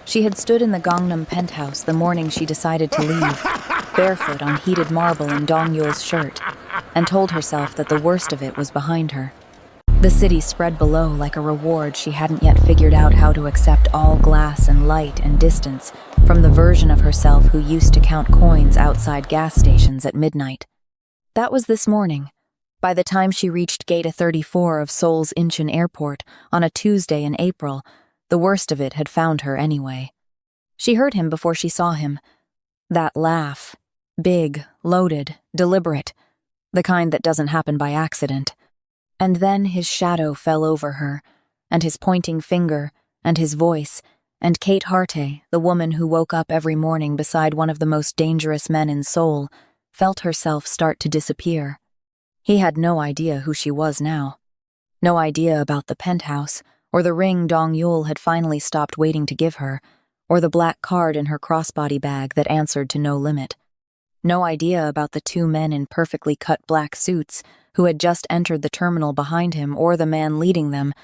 She had stood in the Gangnam penthouse the morning she decided to leave, barefoot on heated marble in Dong Yul's shirt, and told herself that the worst of it was behind her. The city spread below like a reward she hadn't yet figured out how to accept all glass and light and distance from the version of herself who used to count coins outside gas stations at midnight. That was this morning. By the time she reached Gate 34 of Seoul's Incheon airport on a Tuesday in April, the worst of it had found her anyway. She heard him before she saw him. That laugh. Big, loaded, deliberate. The kind that doesn't happen by accident. And then his shadow fell over her, and his pointing finger, and his voice, and Kate Harte, the woman who woke up every morning beside one of the most dangerous men in Seoul, felt herself start to disappear. He had no idea who she was now. No idea about the penthouse, or the ring Dong Yule had finally stopped waiting to give her, or the black card in her crossbody bag that answered to no limit. No idea about the two men in perfectly cut black suits who had just entered the terminal behind him, or the man leading them,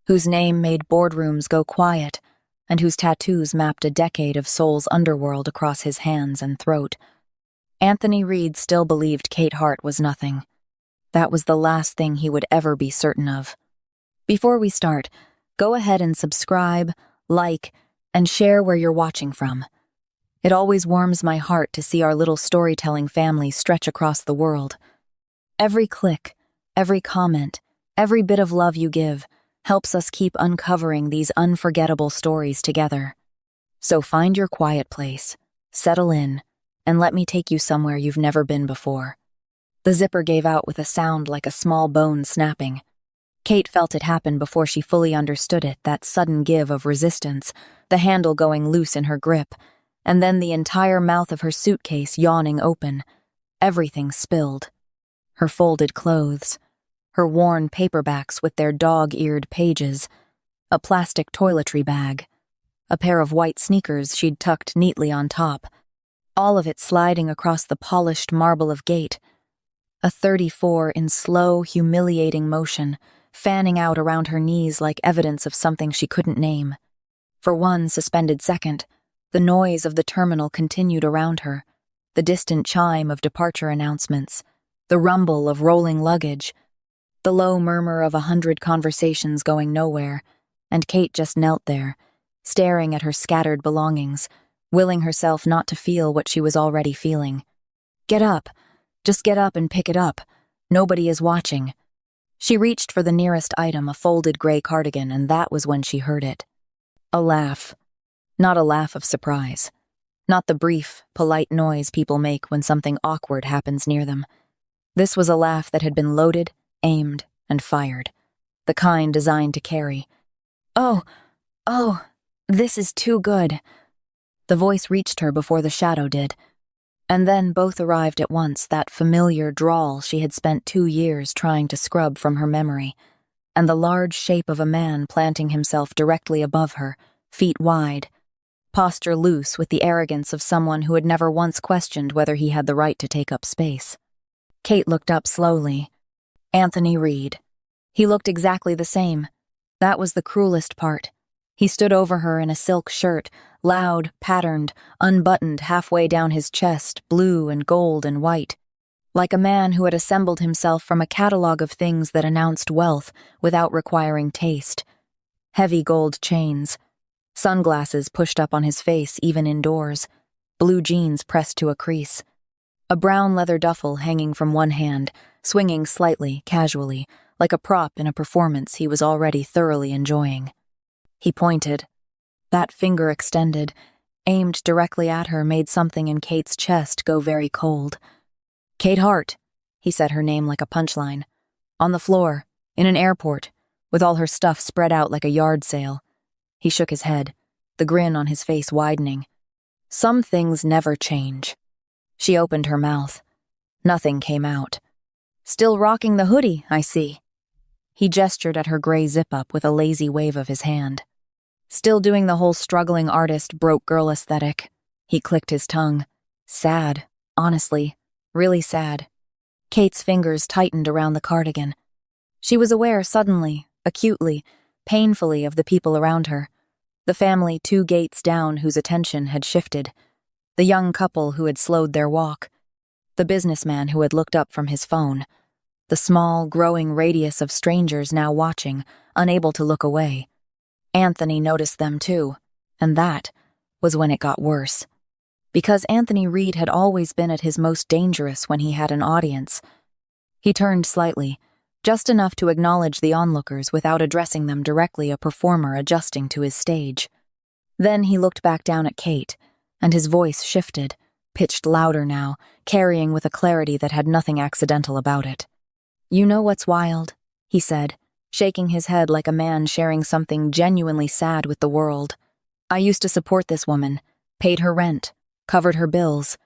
whose name made boardrooms go quiet, and whose tattoos mapped a decade of Seoul's underworld across his hands and throat. Anthony Reed still believed Kate Harte was nothing. That was the last thing he would ever be certain of. Before we start, go ahead and subscribe, like, and share where you're watching from. It always warms my heart to see our little storytelling family stretch across the world. Every click, every comment, every bit of love you give helps us keep uncovering these unforgettable stories together. So find your quiet place, settle in, and let me take you somewhere you've never been before. The zipper gave out with a sound like a small bone snapping. Kate felt it happen before she fully understood it, that sudden give of resistance, the handle going loose in her grip, and then the entire mouth of her suitcase yawning open. Everything spilled. Her folded clothes, her worn paperbacks with their dog-eared pages, a plastic toiletry bag, a pair of white sneakers she'd tucked neatly on top, all of it sliding across the polished marble of Gate. A 34 in slow, humiliating motion, fanning out around her knees like evidence of something she couldn't name. For one suspended second, the noise of the terminal continued around her, the distant chime of departure announcements, the rumble of rolling luggage, the low murmur of 100 conversations going nowhere, and Kate just knelt there, staring at her scattered belongings, willing herself not to feel what she was already feeling. Get up. Just get up and pick it up. Nobody is watching. She reached for the nearest item, a folded gray cardigan, and that was when she heard it. A laugh. Not a laugh of surprise. Not the brief, polite noise people make when something awkward happens near them. This was a laugh that had been loaded, aimed, and fired. The kind designed to carry. Oh, this is too good. The voice reached her before the shadow did. And then both arrived at once, that familiar drawl she had spent 2 years trying to scrub from her memory, and the large shape of a man planting himself directly above her, feet wide, posture loose with the arrogance of someone who had never once questioned whether he had the right to take up space. Kate looked up slowly. Anthony Reed. He looked exactly the same. That was the cruelest part. He stood over her in a silk shirt, loud, patterned, unbuttoned halfway down his chest, blue and gold and white, like a man who had assembled himself from a catalog of things that announced wealth without requiring taste. Heavy gold chains, sunglasses pushed up on his face even indoors, blue jeans pressed to a crease, a brown leather duffel hanging from one hand, swinging slightly, casually, like a prop in a performance he was already thoroughly enjoying. He pointed. That finger extended, aimed directly at her, made something in Kate's chest go very cold. Kate Harte, he said her name like a punchline. On the floor, in an airport, with all her stuff spread out like a yard sale. He shook his head, the grin on his face widening. Some things never change. She opened her mouth. Nothing came out. Still rocking the hoodie, I see. He gestured at her gray zip-up with a lazy wave of his hand. Still doing the whole struggling artist, broke girl aesthetic. He clicked his tongue. Sad, honestly, really sad. Kate's fingers tightened around the cardigan. She was aware suddenly, acutely, painfully of the people around her. The family 2 gates down whose attention had shifted. The young couple who had slowed their walk. The businessman who had looked up from his phone. The small, growing radius of strangers now watching, unable to look away. Anthony noticed them too, and that was when it got worse. Because Anthony Reed had always been at his most dangerous when he had an audience. He turned slightly, just enough to acknowledge the onlookers without addressing them directly, a performer adjusting to his stage. Then he looked back down at Kate, and his voice shifted, pitched louder now, carrying with a clarity that had nothing accidental about it. "You know what's wild?" he said, shaking his head like a man sharing something genuinely sad with the world. "I used to support this woman, paid her rent, covered her bills,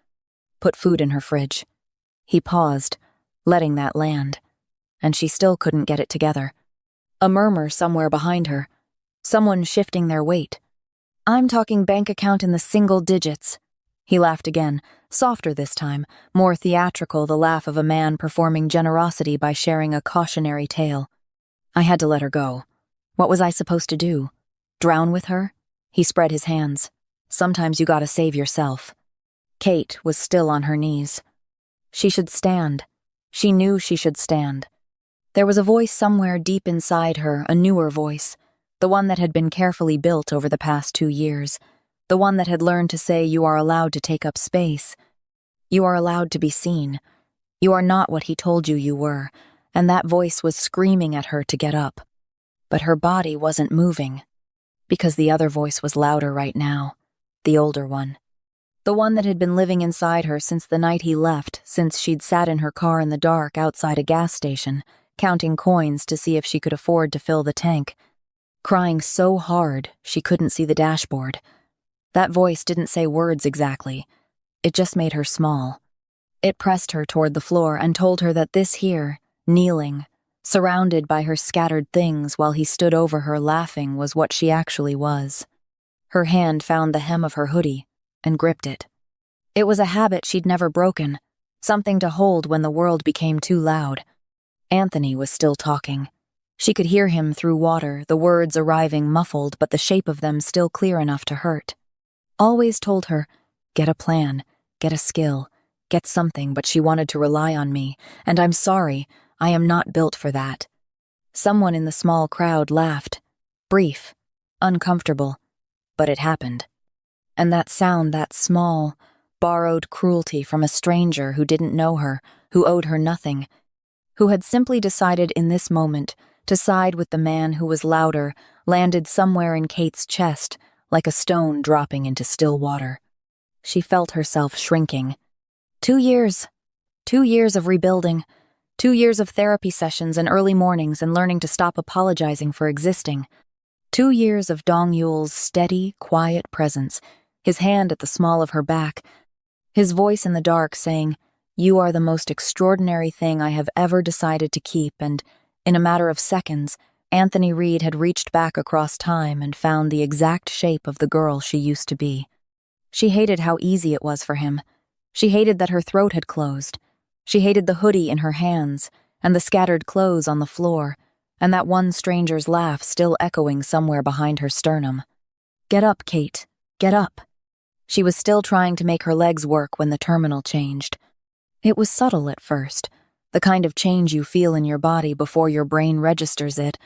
put food in her fridge." He paused, letting that land, and she still couldn't get it together. A murmur somewhere behind her, someone shifting their weight. "I'm talking bank account in the single digits." He laughed again, softer this time, more theatrical, the laugh of a man performing generosity by sharing a cautionary tale. "I had to let her go. What was I supposed to do? Drown with her?" He spread his hands. "Sometimes you gotta save yourself." Kate was still on her knees. She should stand. She knew she should stand. There was a voice somewhere deep inside her, a newer voice, the one that had been carefully built over the past 2 years, the one that had learned to say you are allowed to take up space. You are allowed to be seen. You are not what he told you you were, and that voice was screaming at her to get up. But her body wasn't moving, because the other voice was louder right now, the older one. The one that had been living inside her since the night he left, since she'd sat in her car in the dark outside a gas station, counting coins to see if she could afford to fill the tank, crying so hard she couldn't see the dashboard. That voice didn't say words exactly. It just made her small. It pressed her toward the floor and told her that this here, kneeling, surrounded by her scattered things while he stood over her laughing, was what she actually was. Her hand found the hem of her hoodie and gripped it. It was a habit she'd never broken, something to hold when the world became too loud. Anthony was still talking. She could hear him through water, the words arriving muffled, but the shape of them still clear enough to hurt. Always told her, get a plan, get a skill, get something, but she wanted to rely on me, and I'm sorry, I am not built for that. Someone in the small crowd laughed. Brief, uncomfortable, but it happened. And that sound, that small, borrowed cruelty from a stranger who didn't know her, who owed her nothing, who had simply decided in this moment to side with the man who was louder, landed somewhere in Kate's chest, like a stone dropping into still water. She felt herself shrinking. 2 years. 2 years of rebuilding. 2 years of therapy sessions and early mornings and learning to stop apologizing for existing. 2 years of Dong Yul's steady, quiet presence, his hand at the small of her back, his voice in the dark saying, "You are the most extraordinary thing I have ever decided to keep," and, in a matter of seconds, Anthony Reed had reached back across time and found the exact shape of the girl she used to be. She hated how easy it was for him. She hated that her throat had closed. She hated the hoodie in her hands, and the scattered clothes on the floor, and that one stranger's laugh still echoing somewhere behind her sternum. "Get up, Kate. Get up." She was still trying to make her legs work when the terminal changed. It was subtle at first, the kind of change you feel in your body before your brain registers it,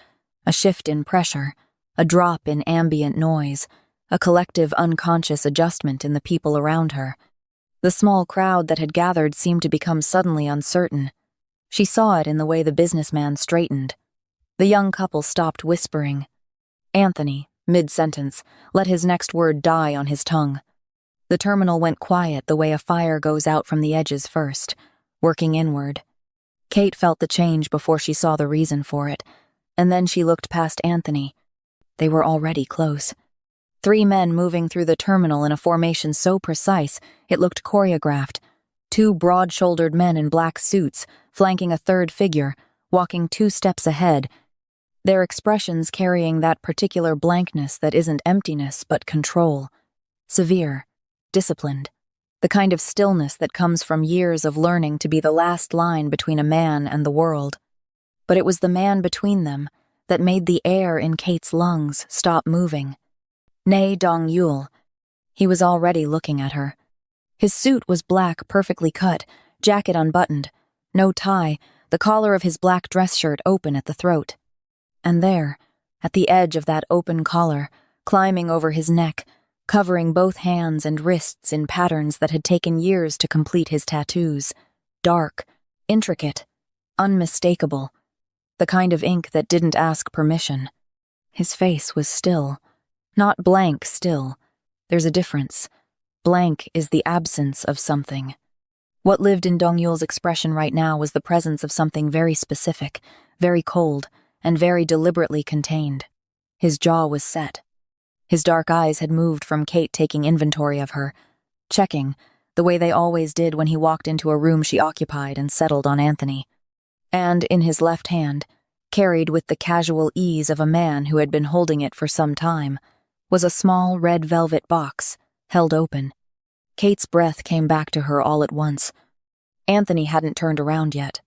a shift in pressure, a drop in ambient noise, a collective unconscious adjustment in the people around her. The small crowd that had gathered seemed to become suddenly uncertain. She saw it in the way the businessman straightened. The young couple stopped whispering. Anthony, mid-sentence, let his next word die on his tongue. The terminal went quiet the way a fire goes out from the edges first, working inward. Kate felt the change before she saw the reason for it, and then she looked past Anthony. They were already close. 3 men moving through the terminal in a formation so precise it looked choreographed. 2 broad-shouldered men in black suits, flanking a third figure, walking 2 steps ahead, their expressions carrying that particular blankness that isn't emptiness but control. Severe, disciplined, the kind of stillness that comes from years of learning to be the last line between a man and the world. But it was the man between them that made the air in Kate's lungs stop moving. Nae Dong-Yul. He was already looking at her. His suit was black, perfectly cut, jacket unbuttoned, no tie, the collar of his black dress shirt open at the throat. And there, at the edge of that open collar, climbing over his neck, covering both hands and wrists in patterns that had taken years to complete his tattoos, dark, intricate, unmistakable, the kind of ink that didn't ask permission. His face was still. Not blank still. There's a difference. Blank is the absence of something. What lived in Dong Yul's expression right now was the presence of something very specific, very cold, and very deliberately contained. His jaw was set. His dark eyes had moved from Kate taking inventory of her, checking, the way they always did when he walked into a room she occupied and settled on Anthony. And in his left hand, carried with the casual ease of a man who had been holding it for some time, was a small red velvet box, held open. Kate's breath came back to her all at once. Anthony hadn't turned around yet.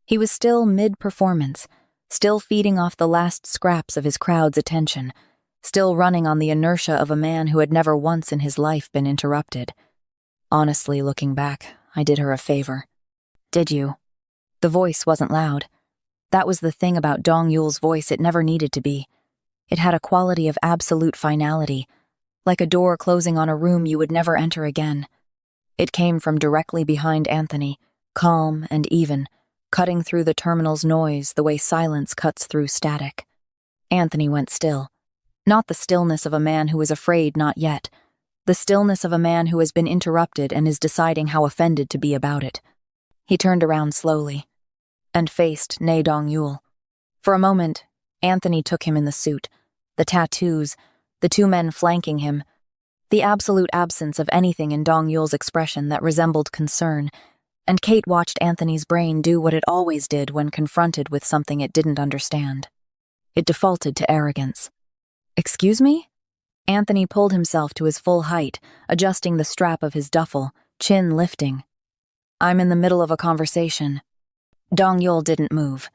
He was still mid-performance, still feeding off the last scraps of his crowd's attention, still running on the inertia of a man who had never once in his life been interrupted. Honestly, looking back, I did her a favor. Did you? The voice wasn't loud. That was the thing about Dong Yul's voice, it never needed to be. It had a quality of absolute finality, like a door closing on a room you would never enter again. It came from directly behind Anthony, calm and even, cutting through the terminal's noise the way silence cuts through static. Anthony went still. Not the stillness of a man who is afraid not yet. The stillness of a man who has been interrupted and is deciding how offended to be about it. He turned around slowly and faced Nae Dong-Yul. For a moment, Anthony took him in the suit, the tattoos, the two men flanking him, the absolute absence of anything in Dong Yul's expression that resembled concern, and Kate watched Anthony's brain do what it always did when confronted with something it didn't understand. It defaulted to arrogance. "Excuse me?" Anthony pulled himself to his full height, adjusting the strap of his duffel, chin lifting. "I'm in the middle of a conversation." Dong Yul didn't move.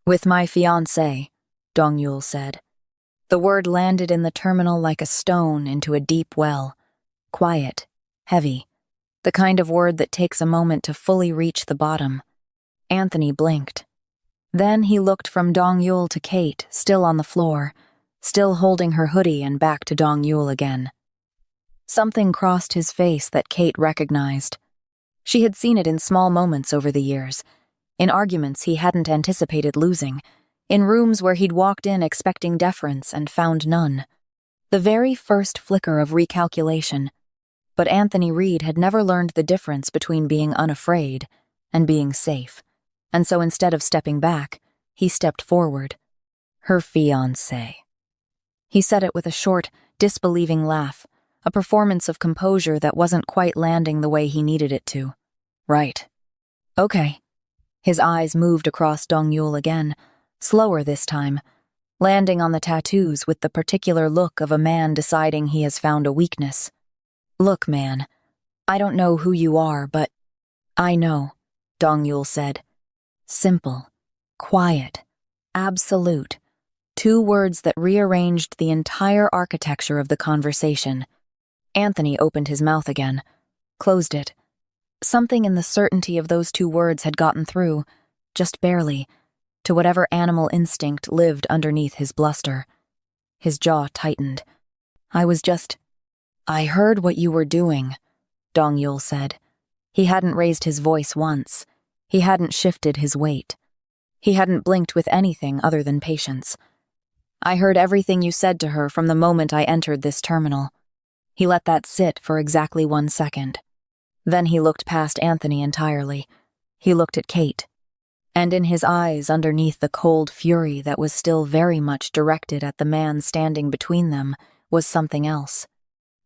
"With my fiancé," Dong Yul said. The word landed in the terminal like a stone into a deep well. Quiet, heavy, the kind of word that takes a moment to fully reach the bottom. Anthony blinked. Then he looked from Dong Yul to Kate, still on the floor, still holding her hoodie, and back to Dong Yul again. Something crossed his face that Kate recognized. She had seen it in small moments over the years, in arguments he hadn't anticipated losing, in rooms where he'd walked in expecting deference and found none. The very first flicker of recalculation. But Anthony Reed had never learned the difference between being unafraid and being safe, and so instead of stepping back, he stepped forward. Her fiancé. He said it with a short, disbelieving laugh, a performance of composure that wasn't quite landing the way he needed it to. Right. Okay. His eyes moved across Dong Yul again, slower this time, landing on the tattoos with the particular look of a man deciding he has found a weakness. "Look, man, I don't know who you are, but—" "I know," Dong Yul said. Simple, quiet, absolute. Two words that rearranged the entire architecture of the conversation. Anthony opened his mouth again, closed it. Something in the certainty of those two words had gotten through, just barely, to whatever animal instinct lived underneath his bluster. His jaw tightened. "I heard what you were doing," Dong Yul said. He hadn't raised his voice once. He hadn't shifted his weight. He hadn't blinked with anything other than patience. "I heard everything you said to her from the moment I entered this terminal." He let that sit for exactly 1 second. Then he looked past Anthony entirely. He looked at Kate. And in his eyes, underneath the cold fury that was still very much directed at the man standing between them, was something else.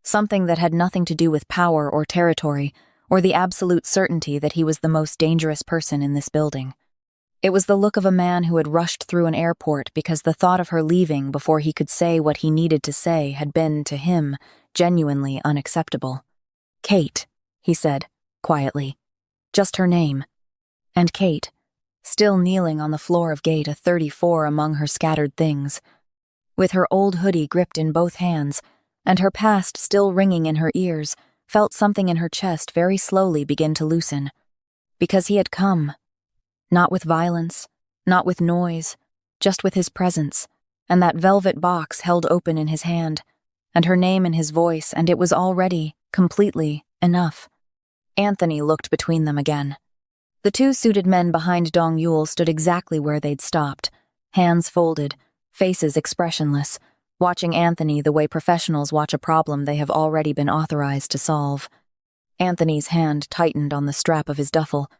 Something that had nothing to do with power or territory, or the absolute certainty that he was the most dangerous person in this building. It was the look of a man who had rushed through an airport because the thought of her leaving before he could say what he needed to say had been, to him, genuinely unacceptable. "Kate," he said, quietly. Just her name. And Kate, still kneeling on the floor of gate a 34 among her scattered things, with her old hoodie gripped in both hands, and her past still ringing in her ears, felt something in her chest very slowly begin to loosen. Because he had come. Not with violence, not with noise, just with his presence, and that velvet box held open in his hand, and her name in his voice, and it was already, completely, enough. Anthony looked between them again. The two suited men behind Dong Yule stood exactly where they'd stopped, hands folded, faces expressionless, watching Anthony the way professionals watch a problem they have already been authorized to solve. Anthony's hand tightened on the strap of his duffel.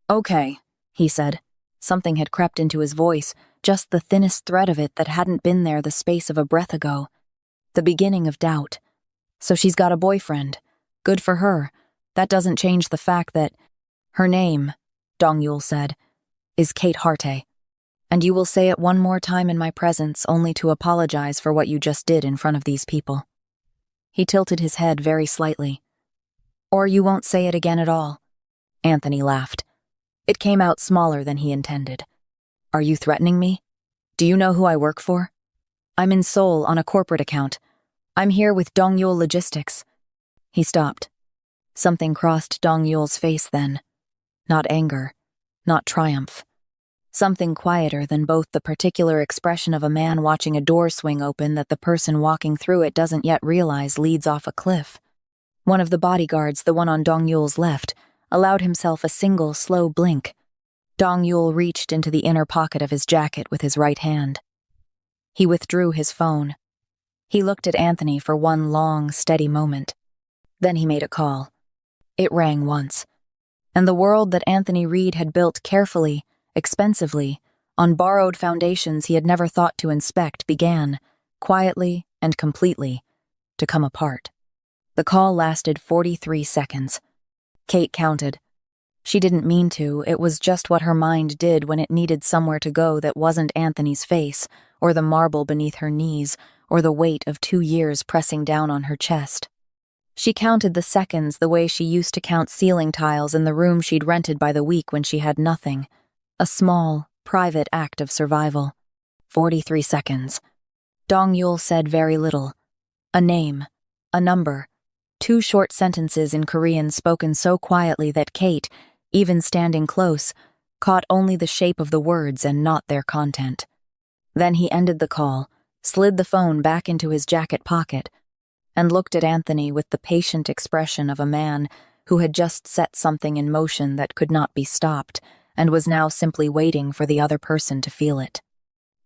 "Okay," he said. Something had crept into his voice, just the thinnest thread of it that hadn't been there the space of a breath ago. The beginning of doubt. So she's got a boyfriend. Good for her. That doesn't change the fact that her name, Dong Yule said, is Kate Harte. And you will say it one more time in my presence only to apologize for what you just did in front of these people. He tilted his head very slightly. Or you won't say it again at all. Anthony laughed. It came out smaller than he intended. Are you threatening me? Do you know who I work for? I'm in Seoul on a corporate account. I'm here with Dong Yule Logistics. He stopped. Something crossed Dong Yule's face then. Not anger, not triumph. Something quieter than both the particular expression of a man watching a door swing open that the person walking through it doesn't yet realize leads off a cliff. One of the bodyguards, the one on Dong Yule's left, allowed himself a single, slow blink. Dong Yule reached into the inner pocket of his jacket with his right hand. He withdrew his phone. He looked at Anthony for one long, steady moment. Then he made a call. It rang once. And the world that Anthony Reed had built carefully, expensively, on borrowed foundations he had never thought to inspect began, quietly and completely, to come apart. The call lasted 43 seconds. Kate counted. She didn't mean to, it was just what her mind did when it needed somewhere to go that wasn't Anthony's face, or the marble beneath her knees, or the weight of 2 years pressing down on her chest. She counted the seconds the way she used to count ceiling tiles in the room she'd rented by the week when she had nothing. A small, private act of survival. 43 seconds. Dong Yule said very little. A name. A number. 2 short sentences in Korean spoken so quietly that Kate, even standing close, caught only the shape of the words and not their content. Then he ended the call, slid the phone back into his jacket pocket, and looked at Anthony with the patient expression of a man who had just set something in motion that could not be stopped and was now simply waiting for the other person to feel it.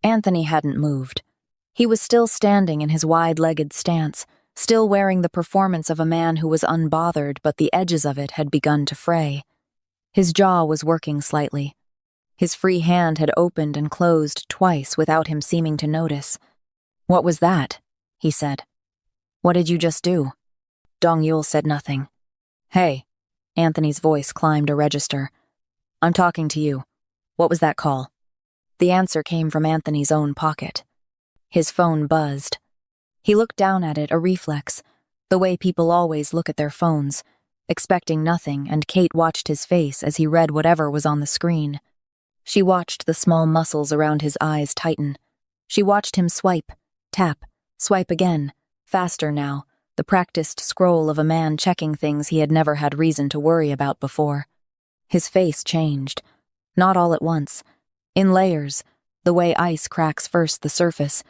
Anthony hadn't moved. He was still standing in his wide-legged stance, still wearing the performance of a man who was unbothered, but the edges of it had begun to fray. His jaw was working slightly. His free hand had opened and closed twice without him seeming to notice. "What was that?" he said. "What did you just do?" Dong Yule said nothing. "Hey," Anthony's voice climbed a register. "I'm talking to you. What was that call?" The answer came from Anthony's own pocket. His phone buzzed. He looked down at it, a reflex, the way people always look at their phones, expecting nothing, and Kate watched his face as he read whatever was on the screen. She watched the small muscles around his eyes tighten. She watched him swipe, tap, swipe again, faster now, the practiced scroll of a man checking things he had never had reason to worry about before. His face changed, not all at once, in layers, the way ice cracks first the surface,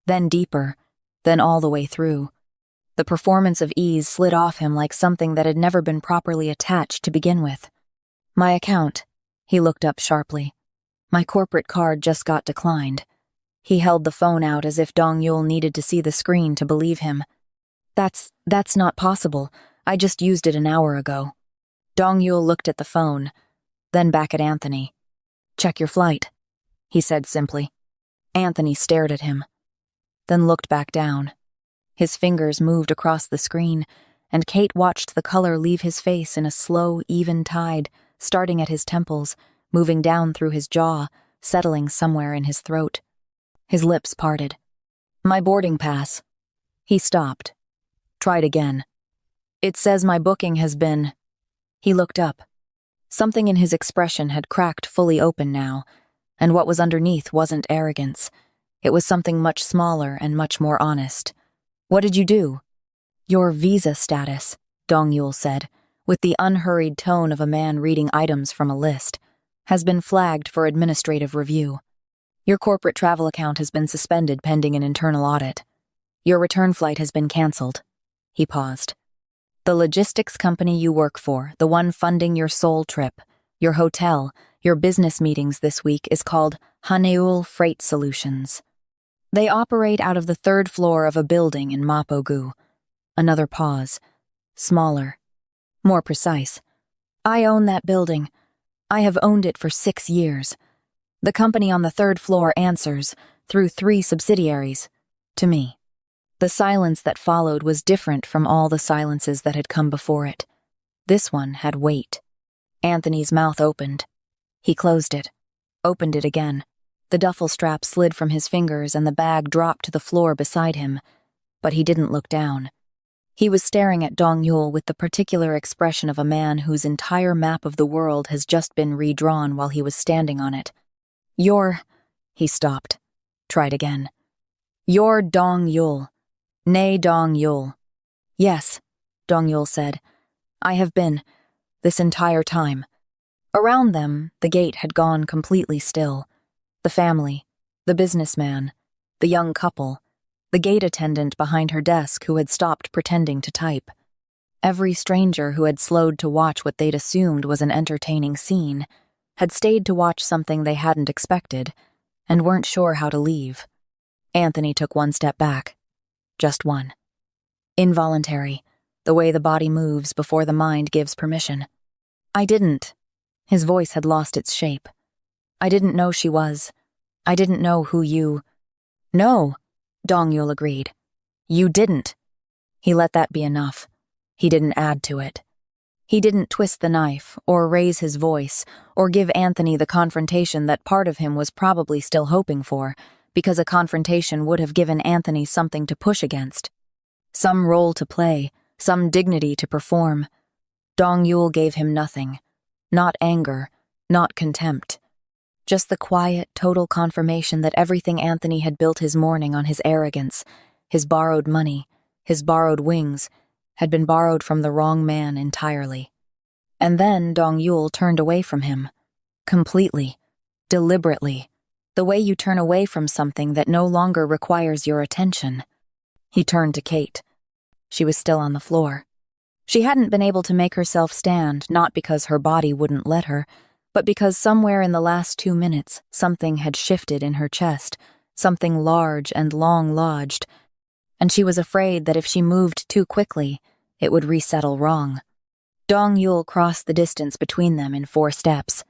then deeper, then all the way through. The performance of ease slid off him like something that had never been properly attached to begin with. "My account," he looked up sharply. "My corporate card just got declined." He held the phone out as if Dong Yule needed to see the screen to believe him. That's not possible. I just used it an hour ago." Dong Yule looked at the phone, then back at Anthony. "Check your flight," he said simply. Anthony stared at him, then looked back down. His fingers moved across the screen, and Kate watched the color leave his face in a slow, even tide, starting at his temples, moving down through his jaw, settling somewhere in his throat. His lips parted. "My boarding pass." He stopped. Tried again. "It says my booking has been..." He looked up. Something in his expression had cracked fully open now, and what was underneath wasn't arrogance. It was something much smaller and much more honest. "What did you do?" Your visa status, Dong Yule said, with the unhurried tone of a man reading items from a list, has been flagged for administrative review. Your corporate travel account has been suspended pending an internal audit. Your return flight has been cancelled. He paused. The logistics company you work for, the one funding your Seoul trip, your hotel, your business meetings this week is called Hanaeul Freight Solutions. They operate out of the third floor of a building in Mapo-gu. Another pause. Smaller. More precise. I own that building. I have owned it for 6 years. The company on the third floor answers, through 3 subsidiaries, to me. The silence that followed was different from all the silences that had come before it. This one had weight. Anthony's mouth opened. He closed it, opened it again. The duffel strap slid from his fingers and the bag dropped to the floor beside him, but he didn't look down. He was staring at Dong Yule with the particular expression of a man whose entire map of the world has just been redrawn while he was standing on it. He stopped. Tried again. You're Dong Yule. Nae Dong-Yul. Yes, Dong Yule said. I have been, this entire time. Around them, the gate had gone completely still. The family, the businessman, the young couple, the gate attendant behind her desk who had stopped pretending to type. Every stranger who had slowed to watch what they'd assumed was an entertaining scene, had stayed to watch something they hadn't expected, and weren't sure how to leave. Anthony took one step back. Just one. Involuntary, the way the body moves before the mind gives permission. I didn't. His voice had lost its shape. I didn't know she was. I didn't know who you... No, Dong Yule agreed. You didn't. He let that be enough. He didn't add to it. He didn't twist the knife, or raise his voice, or give Anthony the confrontation that part of him was probably still hoping for, because a confrontation would have given Anthony something to push against. Some role to play, some dignity to perform. Dong Yule gave him nothing. Not anger, not contempt. Just the quiet, total confirmation that everything Anthony had built his morning on his arrogance, his borrowed money, his borrowed wings, had been borrowed from the wrong man entirely. And then Dong Yule turned away from him. Completely. Deliberately. The way you turn away from something that no longer requires your attention. He turned to Kate. She was still on the floor. She hadn't been able to make herself stand, not because her body wouldn't let her, but because somewhere in the last 2 minutes something had shifted in her chest, something large and long-lodged, and she was afraid that if she moved too quickly, it would resettle wrong. Dong Yule crossed the distance between them in 4 steps.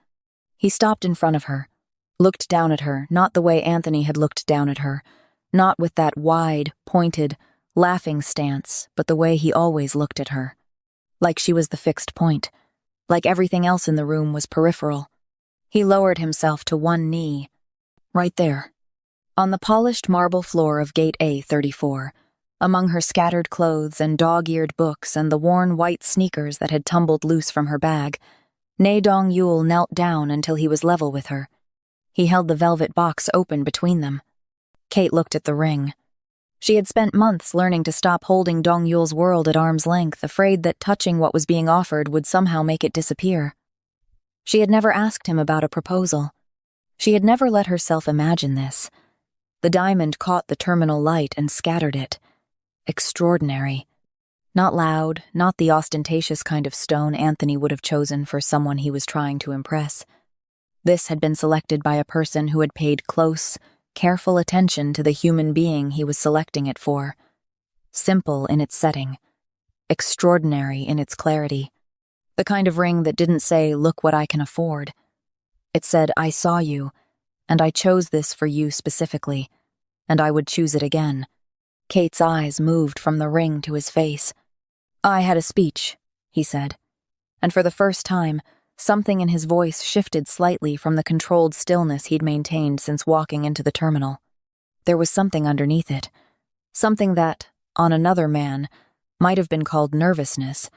He stopped in front of her. Looked down at her, not the way Anthony had looked down at her, not with that wide, pointed, laughing stance, but the way he always looked at her. Like she was the fixed point, like everything else in the room was peripheral. He lowered himself to one knee, right there, on the polished marble floor of Gate A34, among her scattered clothes and dog-eared books and the worn white sneakers that had tumbled loose from her bag. Nae Dong-Yul knelt down until he was level with her. He held the velvet box open between them. Kate looked at the ring. She had spent months learning to stop holding Dong Yul's world at arm's length, afraid that touching what was being offered would somehow make it disappear. She had never asked him about a proposal. She had never let herself imagine this. The diamond caught the terminal light and scattered it. Extraordinary. Not loud, not the ostentatious kind of stone Anthony would have chosen for someone he was trying to impress. This had been selected by a person who had paid close, careful attention to the human being he was selecting it for. Simple in its setting. Extraordinary in its clarity. The kind of ring that didn't say, "Look what I can afford." It said, "I saw you, and I chose this for you specifically, and I would choose it again." Kate's eyes moved from the ring to his face. "I had a speech," he said, and for the first time, something in his voice shifted slightly from the controlled stillness he'd maintained since walking into the terminal. There was something underneath it, something that, on another man, might have been called nervousness,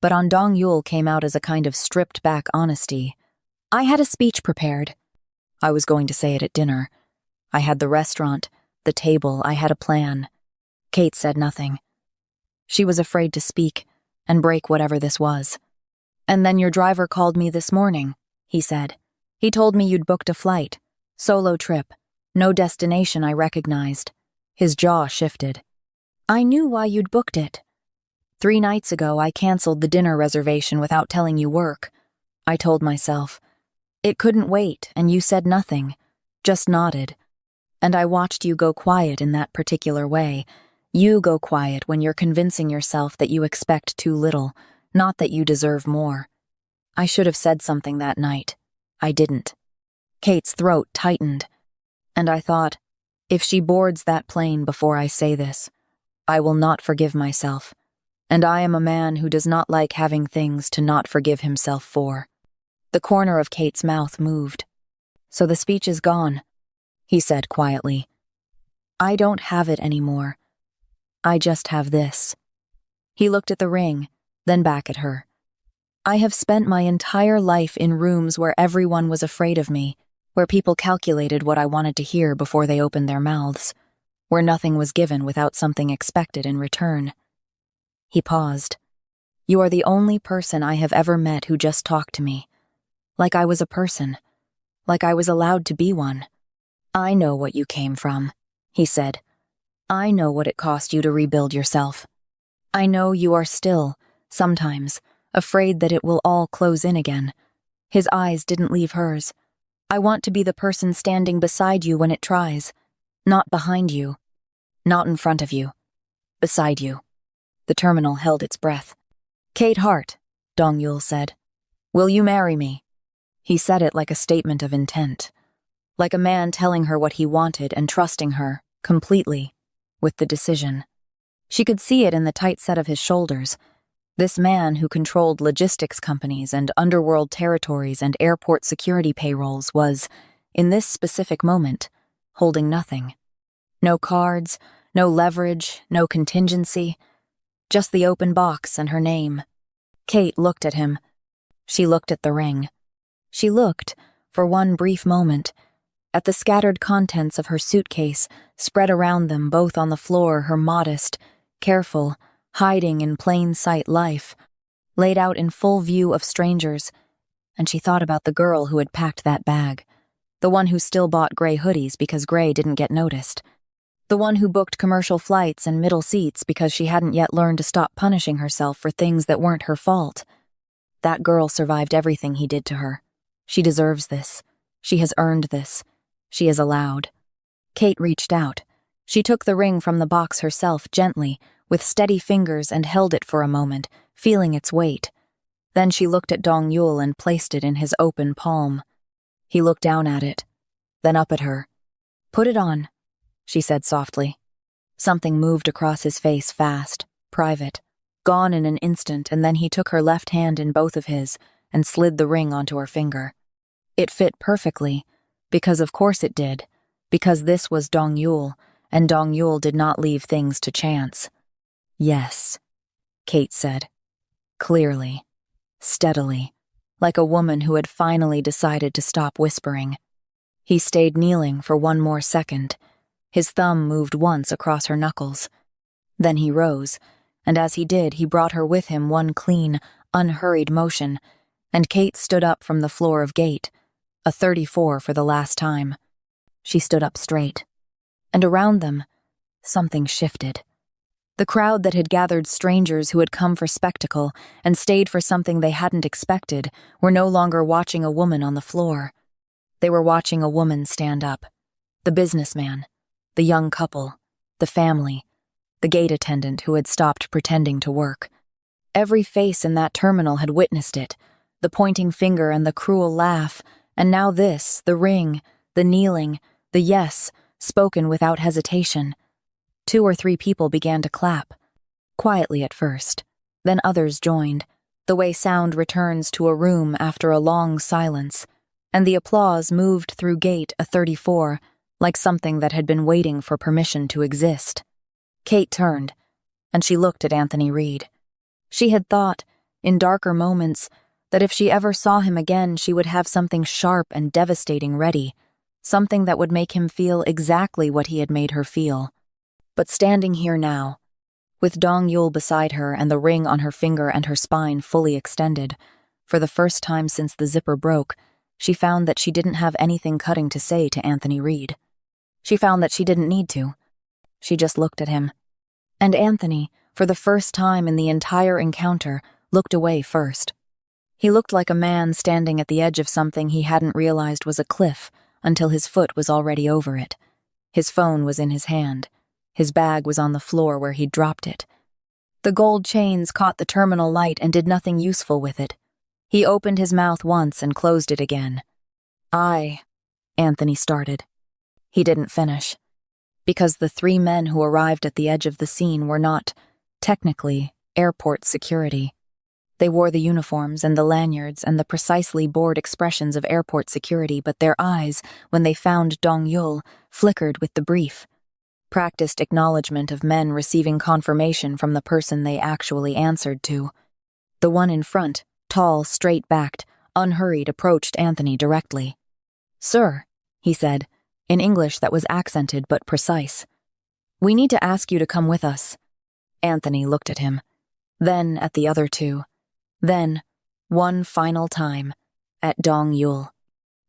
but on Dong Yule came out as a kind of stripped-back honesty. "I had a speech prepared. I was going to say it at dinner. I had the restaurant, the table, I had a plan." Kate said nothing. She was afraid to speak and break whatever this was. "And then your driver called me this morning," he said. "He told me you'd booked a flight. Solo trip. No destination I recognized." His jaw shifted. "I knew why you'd booked it. 3 nights ago I canceled the dinner reservation without telling you work. I told myself. It couldn't wait, and you said nothing, just nodded. And I watched you go quiet in that particular way. You go quiet when you're convincing yourself that you expect too little, not that you deserve more. I should have said something that night. I didn't." Kate's throat tightened, and I thought, if she boards that plane before I say this, I will not forgive myself. And I am a man who does not like having things to not forgive himself for. The corner of Kate's mouth moved. "So the speech is gone," he said quietly. "I don't have it anymore. I just have this." He looked at the ring, then back at her. "I have spent my entire life in rooms where everyone was afraid of me, where people calculated what I wanted to hear before they opened their mouths, where nothing was given without something expected in return." He paused. "You are the only person I have ever met who just talked to me. Like I was a person. Like I was allowed to be one. I know what you came from," he said. "I know what it cost you to rebuild yourself. I know you are still, sometimes, afraid that it will all close in again." His eyes didn't leave hers. "I want to be the person standing beside you when it tries. Not behind you. Not in front of you. Beside you." The terminal held its breath. "Kate Harte," Dong Yule said. "Will you marry me?" He said it like a statement of intent. Like a man telling her what he wanted and trusting her, completely, with the decision. She could see it in the tight set of his shoulders. This man who controlled logistics companies and underworld territories and airport security payrolls was, in this specific moment, holding nothing. No cards, no leverage, no contingency, just the open box and her name. Kate looked at him. She looked at the ring. She looked, for one brief moment, at the scattered contents of her suitcase spread around them both on the floor, her modest, careful, hiding in plain sight life, laid out in full view of strangers, and she thought about the girl who had packed that bag, the one who still bought gray hoodies because gray didn't get noticed, the one who booked commercial flights and middle seats because she hadn't yet learned to stop punishing herself for things that weren't her fault. That girl survived everything he did to her. She deserves this. She has earned this. She is allowed. Kate reached out. She took the ring from the box herself gently, with steady fingers, and held it for a moment, feeling its weight. Then she looked at Dong Yule and placed it in his open palm. He looked down at it, then up at her. "Put it on," she said softly. Something moved across his face fast, private, gone in an instant, and then he took her left hand in both of his and slid the ring onto her finger. It fit perfectly, because of course it did, because this was Dong Yule, and Dong Yule did not leave things to chance. "Yes," Kate said, clearly, steadily, like a woman who had finally decided to stop whispering. He stayed kneeling for one more second. His thumb moved once across her knuckles. Then he rose, and as he did, he brought her with him one clean, unhurried motion, and Kate stood up from the floor of gate, a 34 for the last time. She stood up straight. And around them, something shifted. The crowd that had gathered strangers who had come for spectacle and stayed for something they hadn't expected were no longer watching a woman on the floor. They were watching a woman stand up. The businessman, the young couple, the family, the gate attendant who had stopped pretending to work. Every face in that terminal had witnessed it, the pointing finger and the cruel laugh, and now this, the ring, the kneeling, the yes, spoken without hesitation. 2 or 3 people began to clap, quietly at first. Then others joined, the way sound returns to a room after a long silence, and the applause moved through gate a 34, like something that had been waiting for permission to exist. Kate turned, and she looked at Anthony Reed. She had thought, in darker moments, that if she ever saw him again, she would have something sharp and devastating ready, something that would make him feel exactly what he had made her feel. But standing here now, With Dong Yule beside her and the ring on her finger and her spine fully extended, for the first time since the zipper broke, she found that she didn't have anything cutting to say to Anthony Reed. She found that she didn't need to. She just looked at him. And Anthony, for the first time in the entire encounter, looked away first. He looked like a man standing at the edge of something he hadn't realized was a cliff until his foot was already over it. His phone was in his hand. His bag was on the floor where he'd dropped it. The gold chains caught the terminal light and did nothing useful with it. He opened his mouth once and closed it again. Anthony started. He didn't finish. Because the 3 men who arrived at the edge of the scene were not, technically, airport security. They wore the uniforms and the lanyards and the precisely bored expressions of airport security, but their eyes, when they found Dong Yule, flickered with the brief. Practiced acknowledgement of men receiving confirmation from the person they actually answered to. The one in front, tall, straight-backed, unhurried, approached Anthony directly. "Sir," he said, in English that was accented but precise. "We need to ask you to come with us." Anthony looked at him, then at the other 2, then, one final time, at Dong Yule.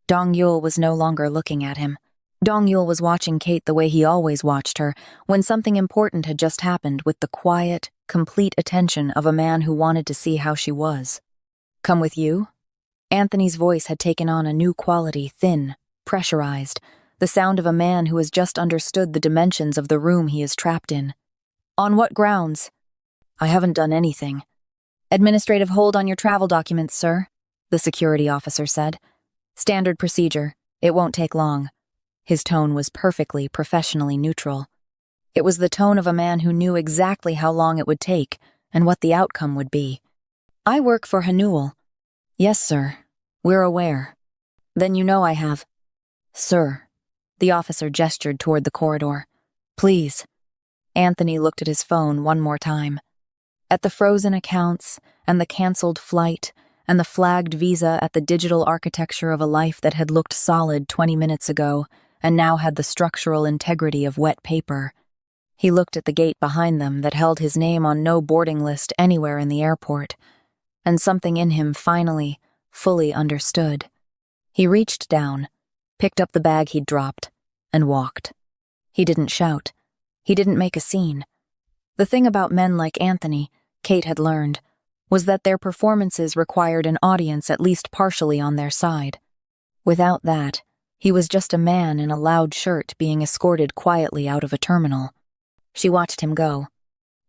Dong Yule was no longer looking at him. Dong Yule was watching Kate the way he always watched her, when something important had just happened, with the quiet, complete attention of a man who wanted to see how she was. "Come with you?" Anthony's voice had taken on a new quality, thin, pressurized, the sound of a man who has just understood the dimensions of the room he is trapped in. "On what grounds?" "I haven't done anything." "Administrative hold on your travel documents, sir," the security officer said. "Standard procedure. It won't take long." His tone was perfectly, professionally neutral. It was the tone of a man who knew exactly how long it would take and what the outcome would be. "I work for Hanul." "Yes, sir. We're aware." "Then you know I have." "Sir." The officer gestured toward the corridor. "Please." Anthony looked at his phone one more time. At the frozen accounts, and the cancelled flight, and the flagged visa at the digital architecture of a life that had looked solid 20 minutes ago, and now had the structural integrity of wet paper. He looked at the gate behind them that held his name on no boarding list anywhere in the airport, and something in him finally, fully understood. He reached down, picked up the bag he'd dropped, and walked. He didn't shout. He didn't make a scene. The thing about men like Anthony, Kate had learned, was that their performances required an audience at least partially on their side. Without that, he was just a man in a loud shirt being escorted quietly out of a terminal. She watched him go.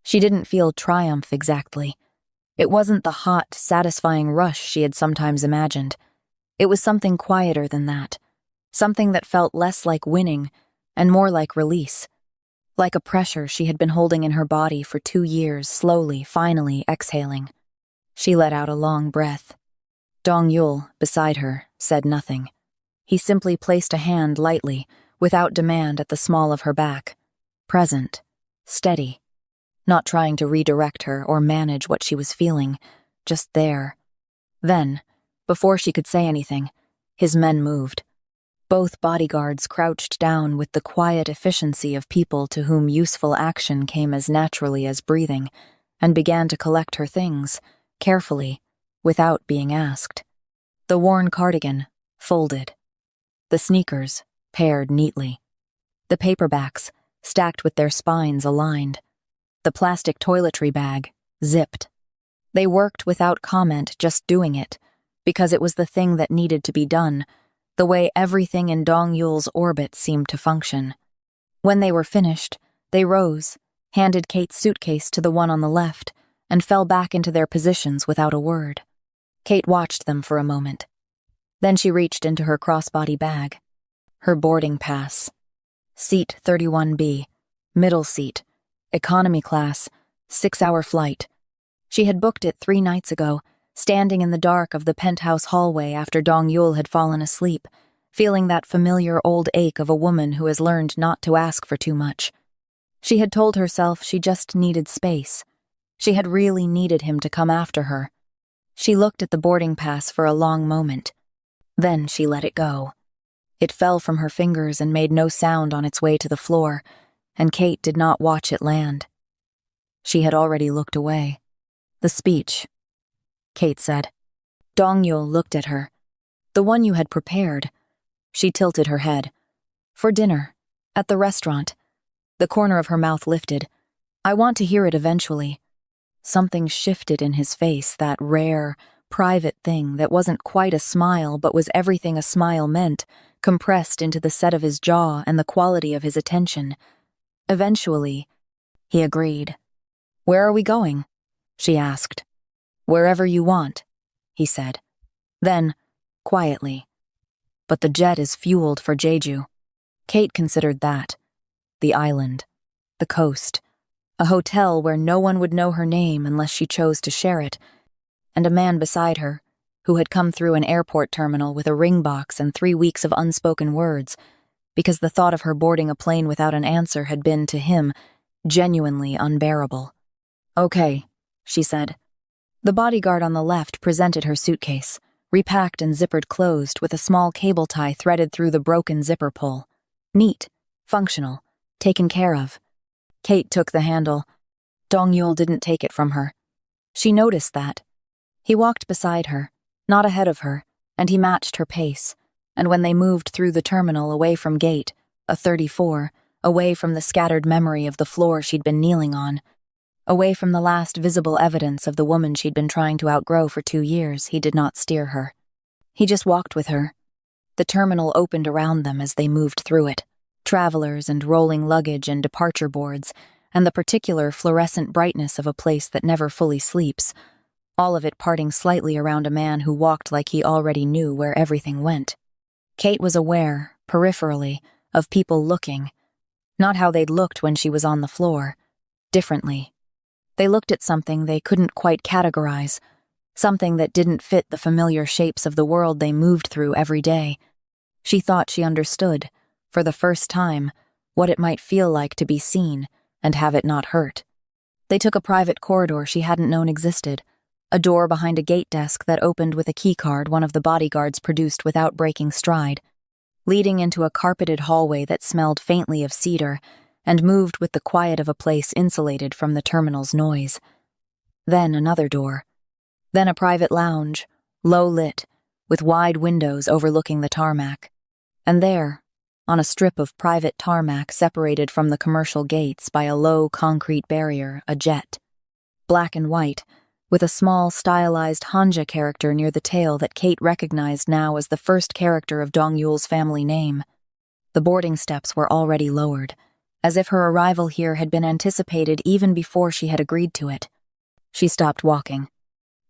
She didn't feel triumph exactly. It wasn't the hot, satisfying rush she had sometimes imagined. It was something quieter than that. Something that felt less like winning and more like release. Like a pressure she had been holding in her body for 2 years, slowly, finally exhaling. She let out a long breath. Dong Yule, beside her, said nothing. He simply placed a hand lightly, without demand, at the small of her back. Present. Steady. Not trying to redirect her or manage what she was feeling. Just there. Then, before she could say anything, his men moved. Both bodyguards crouched down with the quiet efficiency of people to whom useful action came as naturally as breathing, and began to collect her things, carefully, without being asked. The worn cardigan, folded. The sneakers, paired neatly. The paperbacks, stacked with their spines aligned. The plastic toiletry bag, zipped. They worked without comment, just doing it, because it was the thing that needed to be done, the way everything in Dong Yule's orbit seemed to function. When they were finished, they rose, handed Kate's suitcase to the one on the left, and fell back into their positions without a word. Kate watched them for a moment. Then she reached into her crossbody bag. Her boarding pass. Seat 31B, middle seat, economy class, 6-hour flight. She had booked it 3 nights ago, standing in the dark of the penthouse hallway after Dong Yule had fallen asleep, feeling that familiar old ache of a woman who has learned not to ask for too much. She had told herself she just needed space. She had really needed him to come after her. She looked at the boarding pass for a long moment. Then she let it go. It fell from her fingers and made no sound on its way to the floor, and Kate did not watch it land. She had already looked away. "The speech," Kate said. Dong Yule looked at her. "The one you had prepared." She tilted her head. "For dinner. At the restaurant." The corner of her mouth lifted. "I want to hear it eventually." Something shifted in his face, that rare, private thing that wasn't quite a smile but was everything a smile meant, compressed into the set of his jaw and the quality of his attention. "Eventually," he agreed. "Where are we going?" she asked. "Wherever you want," he said. Then, quietly, "But the jet is fueled for Jeju." Kate considered that. The island. The coast. A hotel where no one would know her name unless she chose to share it. And a man beside her, who had come through an airport terminal with a ring box and 3 weeks of unspoken words, because the thought of her boarding a plane without an answer had been, to him, genuinely unbearable. "Okay," she said. The bodyguard on the left presented her suitcase, repacked and zippered closed with a small cable tie threaded through the broken zipper pull. Neat, functional, taken care of. Kate took the handle. Dong Yule didn't take it from her. She noticed that. He walked beside her, not ahead of her, and he matched her pace. And when they moved through the terminal away from gate, a 34, away from the scattered memory of the floor she'd been kneeling on, away from the last visible evidence of the woman she'd been trying to outgrow for 2 years, he did not steer her. He just walked with her. The terminal opened around them as they moved through it. Travelers and rolling luggage and departure boards, and the particular fluorescent brightness of a place that never fully sleeps, all of it parting slightly around a man who walked like he already knew where everything went. Kate was aware, peripherally, of people looking. Not how they'd looked when she was on the floor. Differently. They looked at something they couldn't quite categorize, something that didn't fit the familiar shapes of the world they moved through every day. She thought she understood, for the first time, what it might feel like to be seen and have it not hurt. They took a private corridor she hadn't known existed, a door behind a gate desk that opened with a keycard one of the bodyguards produced without breaking stride, leading into a carpeted hallway that smelled faintly of cedar and moved with the quiet of a place insulated from the terminal's noise. Then another door. Then a private lounge, low lit, with wide windows overlooking the tarmac. And there, on a strip of private tarmac separated from the commercial gates by a low concrete barrier, a jet. Black and white, with a small stylized Hanja character near the tail that Kate recognized now as the first character of Dong Yul's family name. The boarding steps were already lowered, as if her arrival here had been anticipated even before she had agreed to it. She stopped walking.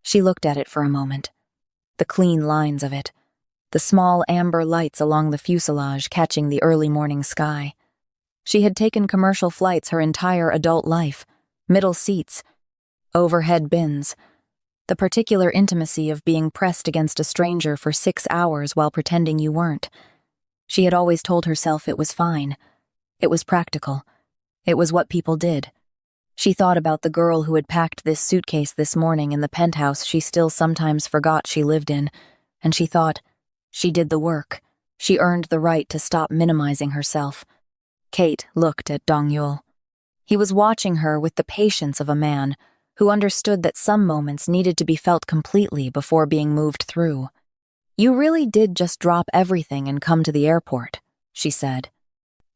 She looked at it for a moment. The clean lines of it. The small amber lights along the fuselage catching the early morning sky. She had taken commercial flights her entire adult life. Middle seats. Overhead bins. The particular intimacy of being pressed against a stranger for 6 hours while pretending you weren't. She had always told herself it was fine. It was practical. It was what people did. She thought about the girl who had packed this suitcase this morning in the penthouse she still sometimes forgot she lived in, and she thought, she did the work. She earned the right to stop minimizing herself. Kate looked at Dong Yule. He was watching her with the patience of a man who understood that some moments needed to be felt completely before being moved through. "You really did just drop everything and come to the airport," she said.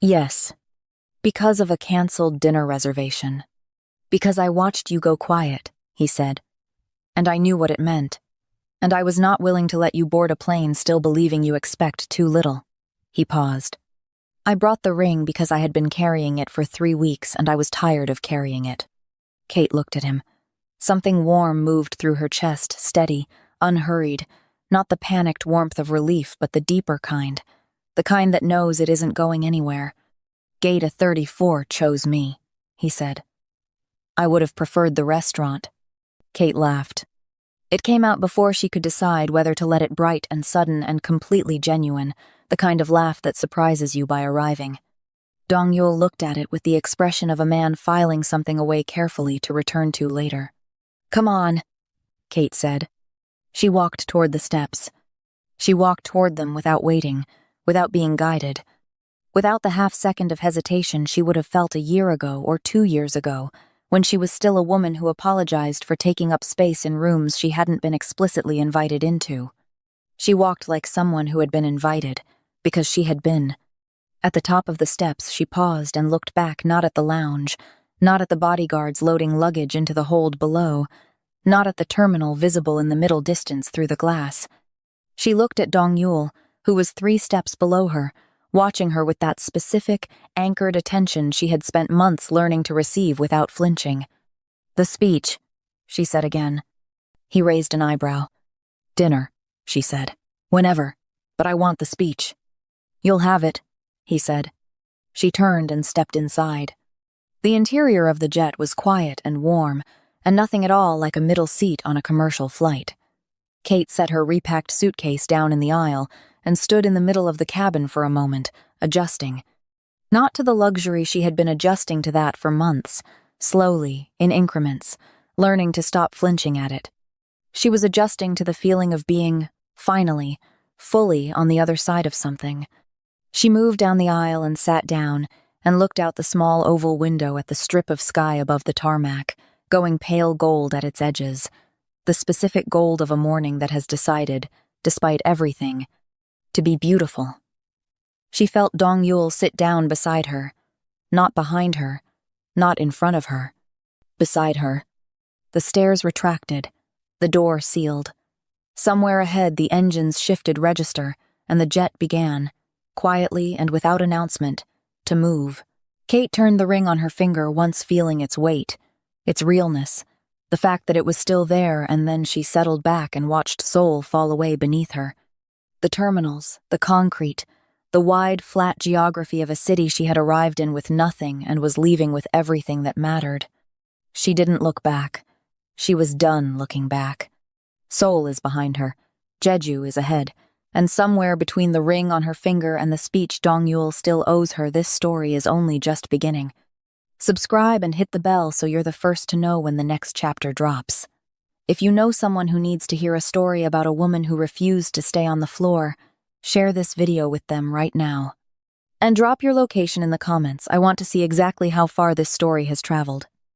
"Yes. Because of a canceled dinner reservation. Because I watched you go quiet," he said. "And I knew what it meant. And I was not willing to let you board a plane still believing you expect too little." He paused. "I brought the ring because I had been carrying it for 3 weeks and I was tired of carrying it." Kate looked at him. Something warm moved through her chest, steady, unhurried, not the panicked warmth of relief, but the deeper kind, the kind that knows it isn't going anywhere. "Gate a 34 chose me," he said. "I would have preferred the restaurant." Kate laughed. It came out before she could decide whether to let it bright and sudden and completely genuine, the kind of laugh that surprises you by arriving. Dong Yule looked at it with the expression of a man filing something away carefully to return to later. "Come on," Kate said. She walked toward the steps. She walked toward them without waiting, without being guided, without the half-second of hesitation she would have felt a year ago or 2 years ago, when she was still a woman who apologized for taking up space in rooms she hadn't been explicitly invited into. She walked like someone who had been invited, because she had been. At the top of the steps, she paused and looked back, not at the lounge, not at the bodyguards loading luggage into the hold below, not at the terminal visible in the middle distance through the glass. She looked at Dong Yule, who was 3 steps below her, watching her with that specific, anchored attention she had spent months learning to receive without flinching. "The speech," she said again. He raised an eyebrow. "Dinner," she said. "Whenever. But I want the speech." "You'll have it," he said. She turned and stepped inside. The interior of the jet was quiet and warm, and nothing at all like a middle seat on a commercial flight. Kate set her repacked suitcase down in the aisle and stood in the middle of the cabin for a moment, adjusting. Not to the luxury she had been adjusting to that for months, slowly, in increments, learning to stop flinching at it. She was adjusting to the feeling of being, finally, fully on the other side of something. She moved down the aisle and sat down and looked out the small oval window at the strip of sky above the tarmac, going pale gold at its edges, the specific gold of a morning that has decided, despite everything, to be beautiful. She felt Dong Yule sit down beside her, not behind her, not in front of her, beside her. The stairs retracted, the door sealed. Somewhere ahead the engines shifted register, and the jet began, quietly and without announcement, to move. Kate turned the ring on her finger, once feeling its weight, its realness, the fact that it was still there, and then she settled back and watched Seoul fall away beneath her. The terminals, the concrete, the wide, flat geography of a city she had arrived in with nothing and was leaving with everything that mattered. She didn't look back. She was done looking back. Seoul is behind her. Jeju is ahead. And somewhere between the ring on her finger and the speech Dong Yule still owes her, this story is only just beginning. Subscribe and hit the bell so you're the first to know when the next chapter drops. If you know someone who needs to hear a story about a woman who refused to stay on the floor, share this video with them right now. And drop your location in the comments. I want to see exactly how far this story has traveled.